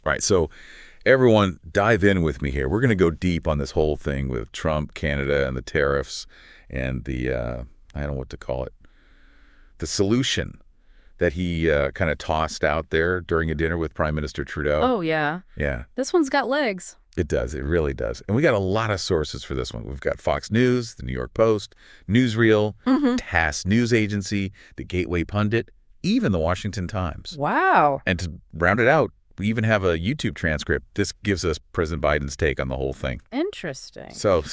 Right. So everyone dive in with me here. We're going to go deep on this whole thing with Trump, Canada, and the tariffs and the, I don't know what to call it, the solution that he kind of tossed out there during a dinner with Prime Minister Trudeau. Oh, yeah. Yeah. This one's got legs. It does. It really does. And we got a lot of sources for this one. We've got Fox News, the New York Post, Newsreel, TASS News Agency, the Gateway Pundit, even the Washington Times. Wow. And to round it out, we even have a YouTube transcript. This gives us President Biden's take on the whole thing. Interesting. So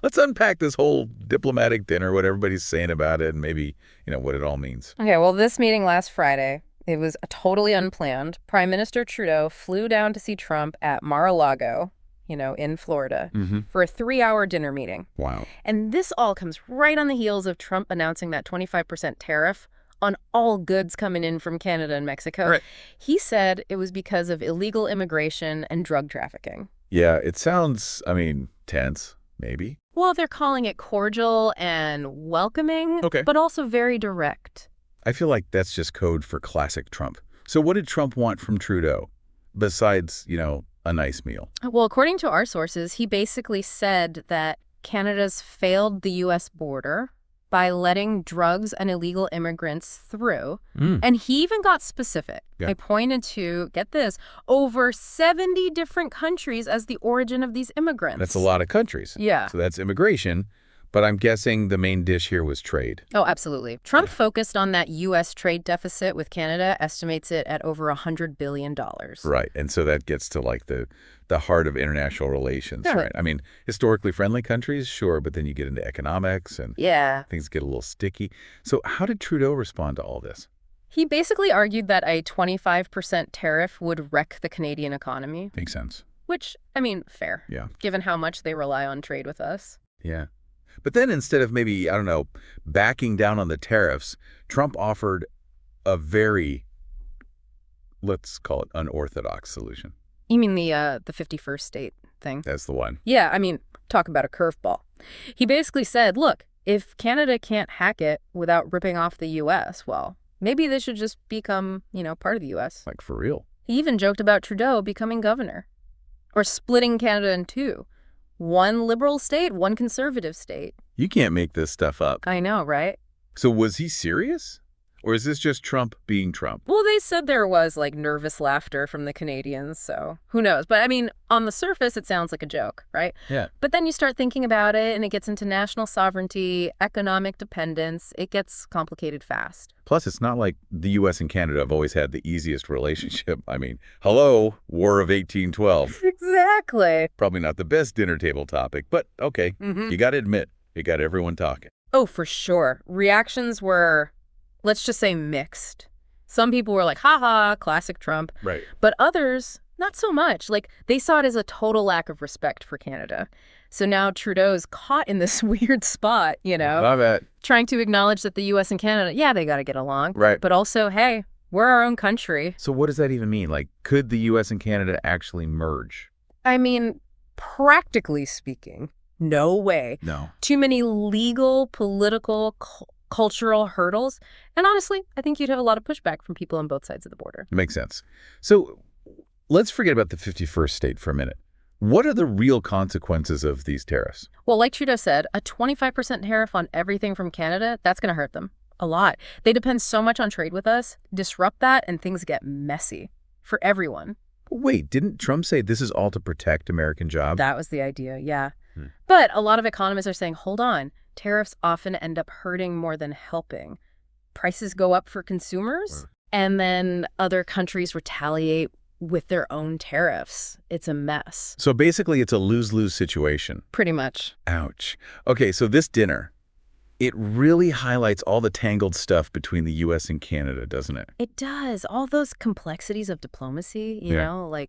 let's unpack this whole diplomatic dinner, what everybody's saying about it, and maybe, what it all means. Okay, well, this meeting last Friday, it was totally unplanned. Prime Minister Trudeau flew down to see Trump at Mar-a-Lago, in Florida, for a 3-hour dinner meeting. Wow. And this all comes right on the heels of Trump announcing that 25% tariff on all goods coming in from Canada and Mexico. Right. He said it was because of illegal immigration and drug trafficking. Yeah, it sounds, tense, maybe. Well, they're calling it cordial and welcoming, but also very direct. I feel like that's just code for classic Trump. So what did Trump want from Trudeau besides, a nice meal? Well, according to our sources, he basically said that Canada's failed the U.S. border by letting drugs and illegal immigrants through. And he even got specific. I pointed to, get this, over 70 different countries as the origin of these immigrants. That's a lot of countries. Yeah. So that's immigration. But I'm guessing the main dish here was trade. Oh, absolutely. Trump focused on that U.S. trade deficit with Canada, estimates it at over $100 billion. Right. And so that gets to like the heart of international relations, right? Historically friendly countries, sure, but then you get into economics and things get a little sticky. So how did Trudeau respond to all this? He basically argued that a 25% tariff would wreck the Canadian economy. Makes sense. Which, fair. Yeah. Given how much they rely on trade with us. Yeah. But then instead of maybe, backing down on the tariffs, Trump offered a very, let's call it, unorthodox solution. You mean the 51st state thing? That's the one. Yeah, talk about a curveball. He basically said, look, if Canada can't hack it without ripping off the U.S., well, maybe they should just become, part of the U.S. Like for real. He even joked about Trudeau becoming governor or splitting Canada in two. One liberal state, one conservative state. You can't make this stuff up. I know, right? So was he serious? Or is this just Trump being Trump? Well, they said there was, nervous laughter from the Canadians, so who knows? But, on the surface, it sounds like a joke, right? Yeah. But then you start thinking about it, and it gets into national sovereignty, economic dependence. It gets complicated fast. Plus, it's not like the U.S. and Canada have always had the easiest relationship. Hello, War of 1812. Exactly. Probably not the best dinner table topic, but okay. You got to admit, it got everyone talking. Oh, for sure. Reactions were, let's just say, mixed. Some people were like, haha, classic Trump. Right. But others, not so much. They saw it as a total lack of respect for Canada. So now Trudeau's caught in this weird spot, Love it. trying to acknowledge that the U.S. and Canada, they got to get along. Right. But also, hey, we're our own country. So what does that even mean? Could the U.S. and Canada actually merge? Practically speaking, no way. No. Too many legal, political, cultural hurdles. And honestly, I think you'd have a lot of pushback from people on both sides of the border. It makes sense. So let's forget about the 51st state for a minute. What are the real consequences of these tariffs? Well, like Trudeau said, a 25% tariff on everything from Canada, that's going to hurt them a lot. They depend so much on trade with us. Disrupt that and things get messy for everyone. Wait, didn't Trump say this is all to protect American jobs? That was the idea, yeah. But a lot of economists are saying, hold on, tariffs often end up hurting more than helping. Prices go up for consumers, and then other countries retaliate with their own tariffs. It's a mess. So basically, it's a lose-lose situation. Pretty much. Ouch. Okay, so this dinner, it really highlights all the tangled stuff between the U.S. and Canada, doesn't it? It does. All those complexities of diplomacy, you know,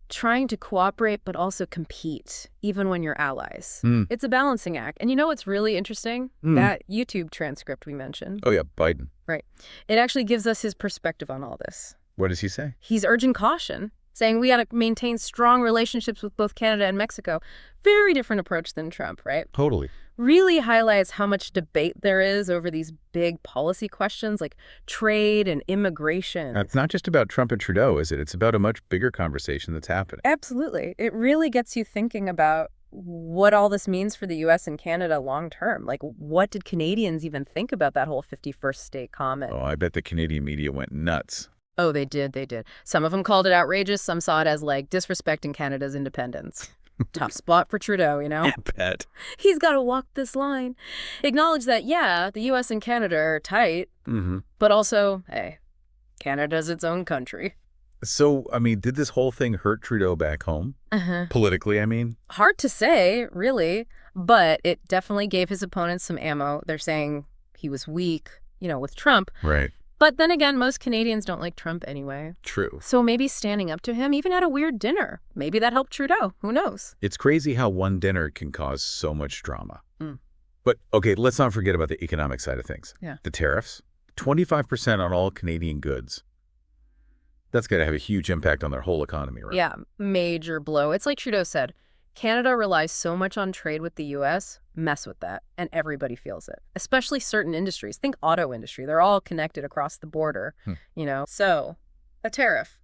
trying to cooperate but also compete, even when you're allies. It's a balancing act. And you know what's really interesting? That YouTube transcript we mentioned. Oh, yeah, Biden. Right. It actually gives us his perspective on all this. What does he say? He's urging caution, saying we got to maintain strong relationships with both Canada and Mexico. Very different approach than Trump, right? Totally. really highlights how much debate there is over these big policy questions like trade and immigration. It's not just about Trump and Trudeau, is it? It's about a much bigger conversation that's happening. Absolutely. It really gets you thinking about what all this means for the U.S. and Canada long term. Like, what did Canadians even think about that whole 51st state comment? Oh, I bet the Canadian media went nuts. Oh, they did. They did. Some of them called it outrageous. Some saw it as, like, disrespecting Canada's independence. Tough spot for Trudeau, you know? I bet. He's got to walk this line. Acknowledge that, yeah, the U.S. and Canada are tight, but also, hey, Canada's its own country. So, I mean, did this whole thing hurt Trudeau back home? Politically, I mean? Hard to say, really, but it definitely gave his opponents some ammo. They're saying he was weak, you know, with Trump. Right. But then again, most Canadians don't like Trump anyway. True. So maybe standing up to him, even at a weird dinner, maybe that helped Trudeau. Who knows? It's crazy how one dinner can cause so much drama. But, okay, let's not forget about the economic side of things. Yeah. The tariffs, 25% on all Canadian goods. That's got to have a huge impact on their whole economy, right? Yeah, major blow. It's like Trudeau said, Canada relies so much on trade with the U.S., mess with that, and everybody feels it, especially certain industries. Think auto industry. They're all connected across the border, you know. So, a tariff.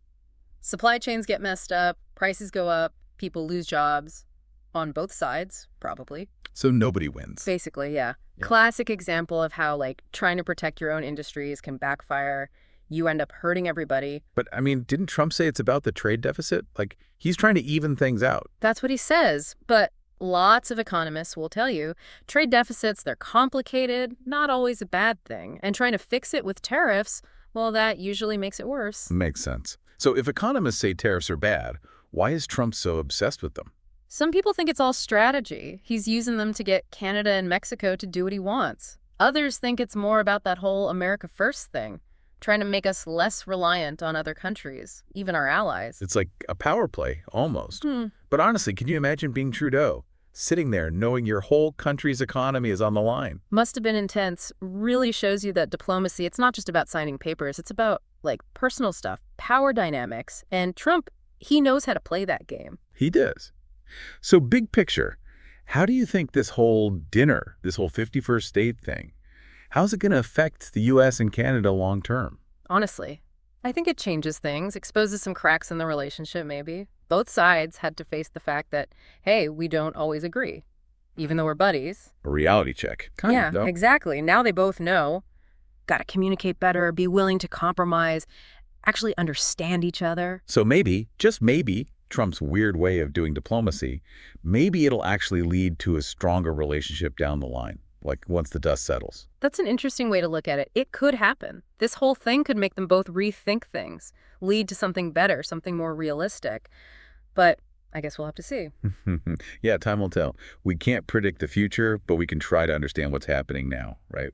Supply chains get messed up, prices go up, people lose jobs on both sides, probably. So nobody wins. Basically, yeah. Classic example of how, like, trying to protect your own industries can backfire. You end up hurting everybody. But, I mean, didn't Trump say it's about the trade deficit? Like, he's trying to even things out. That's what he says. But lots of economists will tell you trade deficits, they're complicated, not always a bad thing. And trying to fix it with tariffs, well, that usually makes it worse. Makes sense. So if economists say tariffs are bad, why is Trump so obsessed with them? Some people think it's all strategy. He's using them to get Canada and Mexico to do what he wants. Others think it's more about that whole America First thing, trying to make us less reliant on other countries, even our allies. It's like a power play, almost. But honestly, can you imagine being Trudeau, sitting there knowing your whole country's economy is on the line? Must have been intense. Really shows you that diplomacy, it's not just about signing papers. It's about, like, personal stuff, power dynamics. And Trump, he knows how to play that game. He does. So big picture, how do you think this whole dinner, this whole 51st state thing, how's it going to affect the U.S. and Canada long term? Honestly, I think it changes things, exposes some cracks in the relationship maybe. Both sides had to face the fact that, hey, we don't always agree, even though we're buddies. A reality check. Kind of, though. Exactly. Now they both know. Got to communicate better, be willing to compromise, actually understand each other. So maybe, just maybe, Trump's weird way of doing diplomacy, maybe it'll actually lead to a stronger relationship down the line, like once the dust settles. That's an interesting way to look at it. It could happen. This whole thing could make them both rethink things, lead to something better, something more realistic. But I guess we'll have to see. Yeah, time will tell. We can't predict the future, but we can try to understand what's happening now, right?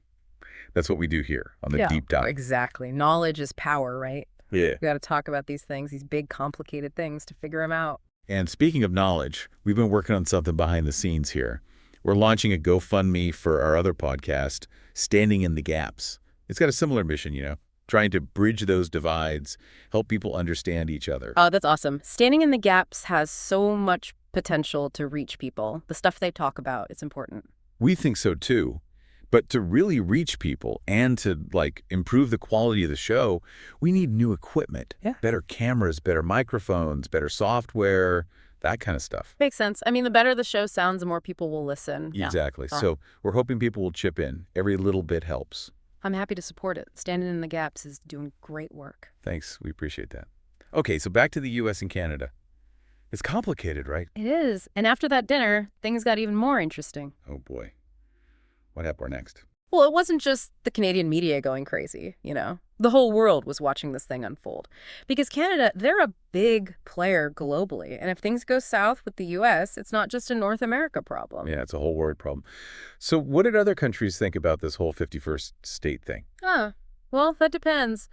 That's what we do here on the Deep Dive. Exactly. Knowledge is power, right? Yeah. We got to talk about these things, these big, complicated things to figure them out. And speaking of knowledge, we've been working on something behind the scenes here. We're launching a GoFundMe for our other podcast, Standing in the Gaps. It's got a similar mission, you know, trying to bridge those divides, help people understand each other. Oh, that's awesome. Standing in the Gaps has so much potential to reach people. The stuff they talk about, it's important. We think so, too. But to really reach people and to, like, improve the quality of the show, we need new equipment. Yeah. Better cameras, better microphones, better software, that kind of stuff. Makes sense. I mean, the better the show sounds, the more people will listen. Exactly. So we're hoping people will chip in. Every little bit helps. I'm happy to support it. Standing in the Gaps is doing great work. Thanks. We appreciate that. Okay, so back to the U.S. and Canada. It's complicated, right? It is. And after that dinner, things got even more interesting. Oh, boy. What happened next? Well, it wasn't just the Canadian media going crazy, you know. The whole world was watching this thing unfold. Because Canada, they're a big player globally. And if things go south with the U.S., it's not just a North America problem. Yeah, it's a whole world problem. So what did other countries think about this whole 51st state thing? Well, that depends.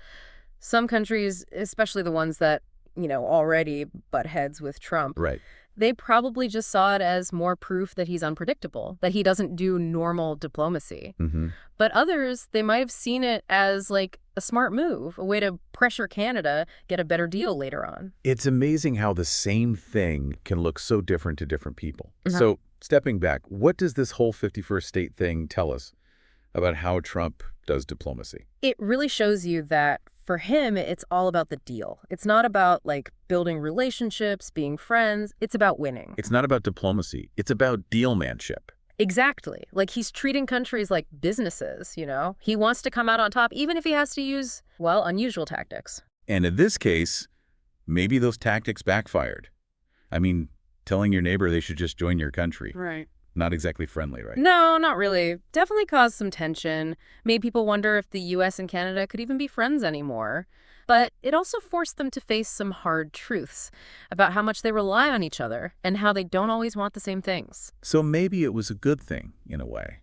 Some countries, especially the ones that, you know, already butt heads with Trump. Right. They probably just saw it as more proof that he's unpredictable, that he doesn't do normal diplomacy. But others, they might have seen it as like a smart move, a way to pressure Canada, get a better deal later on. It's amazing how the same thing can look so different to different people. So stepping back, what does this whole 51st state thing tell us about how Trump does diplomacy? It really shows you that for him, it's all about the deal. It's not about, like, building relationships, being friends. It's about winning. It's not about diplomacy. It's about dealmanship. Exactly. Like, he's treating countries like businesses, you know? He wants to come out on top, even if he has to use, well, unusual tactics. And in this case, maybe those tactics backfired. I mean, telling your neighbor they should just join your country. Right. Not exactly friendly, right? No, not really. Definitely caused some tension. Made people wonder if the U.S. and Canada could even be friends anymore. But it also forced them to face some hard truths about how much they rely on each other and how they don't always want the same things. So maybe it was a good thing, in a way.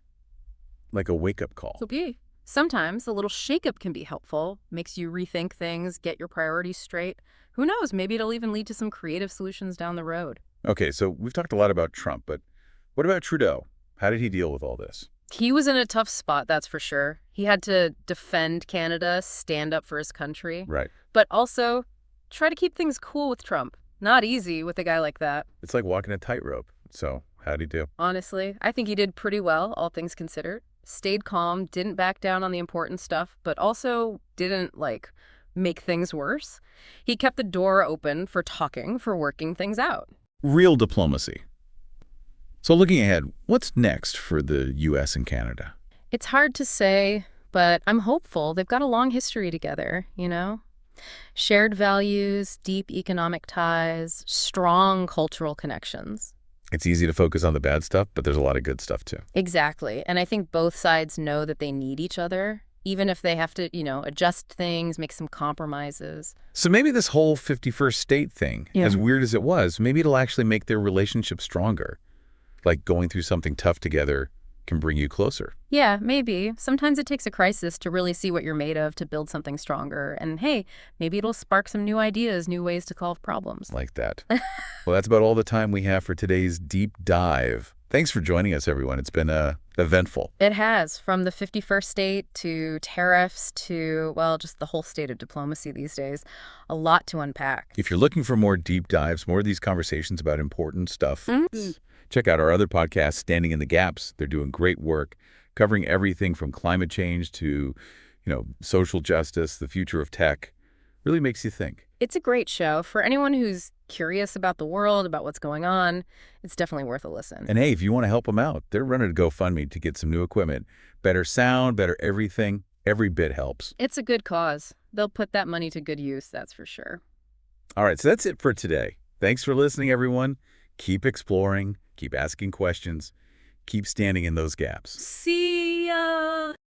Like a wake-up call. Okay. Sometimes a little shakeup can be helpful, makes you rethink things, get your priorities straight. Who knows, maybe it'll even lead to some creative solutions down the road. Okay, so we've talked a lot about Trump, but what about Trudeau? How did he deal with all this? He was in a tough spot, that's for sure. He had to defend Canada, stand up for his country, Right. but also try to keep things cool with Trump. Not easy with a guy like that. It's like walking a tightrope. So how'd he do? Honestly, I think he did pretty well, all things considered. Stayed calm, didn't back down on the important stuff, but also didn't, like, make things worse. He kept the door open for talking, for working things out. Real diplomacy. So looking ahead, what's next for the U.S. and Canada? It's hard to say, but I'm hopeful. They've got a long history together, you know? Shared values, deep economic ties, strong cultural connections. It's easy to focus on the bad stuff, but there's a lot of good stuff too. Exactly. And I think both sides know that they need each other, even if they have to, adjust things, make some compromises. So maybe this whole 51st state thing, as weird as it was, maybe it'll actually make their relationship stronger. Like going through something tough together can bring you closer. Yeah, maybe. Sometimes it takes a crisis to really see what you're made of to build something stronger. And hey, maybe it'll spark some new ideas, new ways to solve problems. Like that. Well, that's about all the time we have for today's deep dive. Thanks for joining us, everyone. It's been eventful. It has, from the 51st state to tariffs to, well, just the whole state of diplomacy these days. A lot to unpack. If you're looking for more deep dives, more of these conversations about important stuff, check out our other podcast, Standing in the Gaps. They're doing great work, covering everything from climate change to, social justice, the future of tech. Really makes you think. It's a great show. For anyone who's curious about the world, about what's going on, it's definitely worth a listen. And hey, if you want to help them out, they're running a GoFundMe to get some new equipment. Better sound, better everything. Every bit helps. It's a good cause. They'll put that money to good use, that's for sure. All right, so that's it for today. Thanks for listening, everyone. Keep exploring, keep asking questions, keep standing in those gaps. See ya!